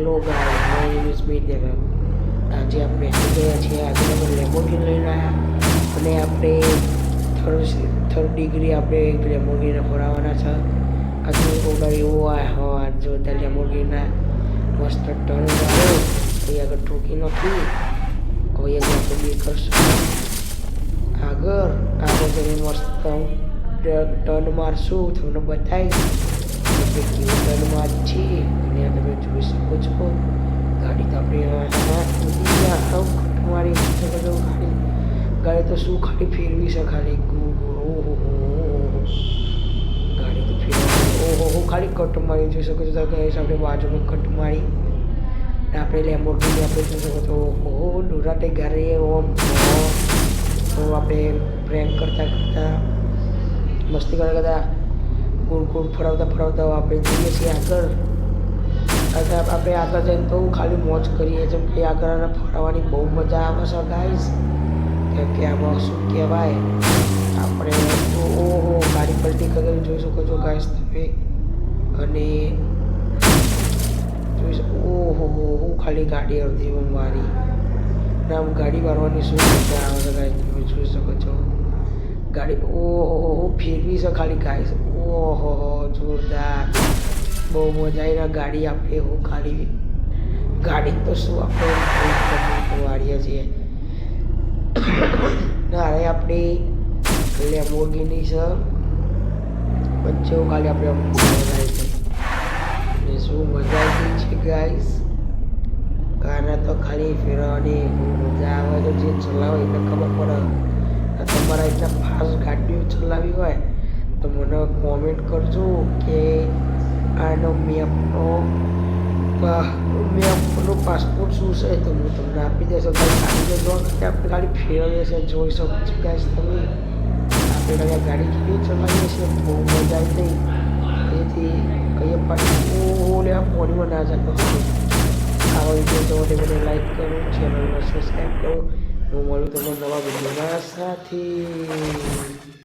Hello guys, my name is Devam. આજે આપણે આવી ગયા છીએ. આજે આપણે લેમ્બોર્ગિની લઈને આવ્યા અને આપણે થર્ડ ડિગ્રી આપણે લેમ્બોર્ગિને ફરાવવાના છે. આજે ઓગાડી એવો હા જોતા લેમ્બોર્ગિનના મસ્ત ટર્ન આવ્યો. અહીં આગળ ઠોકી નથી. હવે આપણે બે કરશું આગળ જઈને મસ્ત ટર્ન મારશું. તમને બતાવીશ કેવું ટર્નમાં છીએ અને તમે જોઈ શકો છો. ગાડી તો આપણે મારી ગાડી તો શું ખાલી ફેરવી છે ખાલી ઓહો ગાડી તો ફેરવી ઓહો ખાલી કટ મારી જોઈ શકો છો. આપણે બાજુમાં કટ મારી આપણે લેમ્બોર્ગિની આપણે જોઈ શકો છો. ઓહો ડુરાટે ગાડી ઓમ તો આપણે પ્રેન્ક કરતા મસ્તી કરતા ગોળ ફરાવતા આપણે જઈએ છીએ આગળ. આપણે આગળ જઈને તો ખાલી મોજ કરીએ. જેમ કે આગળ ફરવાની બહુ મજા આવે છે ગાઈસ. કેમ કે આમાં શું કહેવાય આપણે ઓહો ગાડી પલટી કરી જોઈ શકો છો ગાઈસ તમે. અને જોઈ શકો ઓહો હું ખાલી ગાડી અડધી મારી ને આમ ગાડી મારવાની શું મજા આવે છે ગાઈસ તમે જોઈ શકો છો. ગાડી ઓહો ફેરવી છે ખાલી ગાઈસ. ઓહો જોરદાર બહુ મજા આવી. ગાડી આપણે હું ખાલી ગાડી તો શું આપણે વાળીએ છીએ. અરે આપણે લેમ્બોર્ગિની છે વચ્ચે ખાલી આપણે મજા છે ને શું મજા આવી છે ગાઈસ. આના તો ખાલી ફેરવાની મજા આવે તો જે ચલાવે એને ખબર પડે. તમારા એટલા ફાસ્ટ ગાડીઓ ચલાવી હોય તો મને કોમેન્ટ કરજો કે આનો મેપનો પાસપોર્ટ શું છે તો હું તમને આપી દેશો. ગાડી જો આપણે ગાડી ફેરવીએ છીએ જોઈ શકો છો ગાઈસ તમે. આપણે ગાડી કેવી ચલાવીએ છીએ બહુ મજા આવી ગઈ. તેથી કહીએ પાછી ઓહો લે મોડીમાં ના જતો. આવા વિડીયો તો મને લાઈક કરો, ચેનલને સબસ્ક્રાઈબ કરો. હું મળું તમને નવા વિડીયોના સાથે.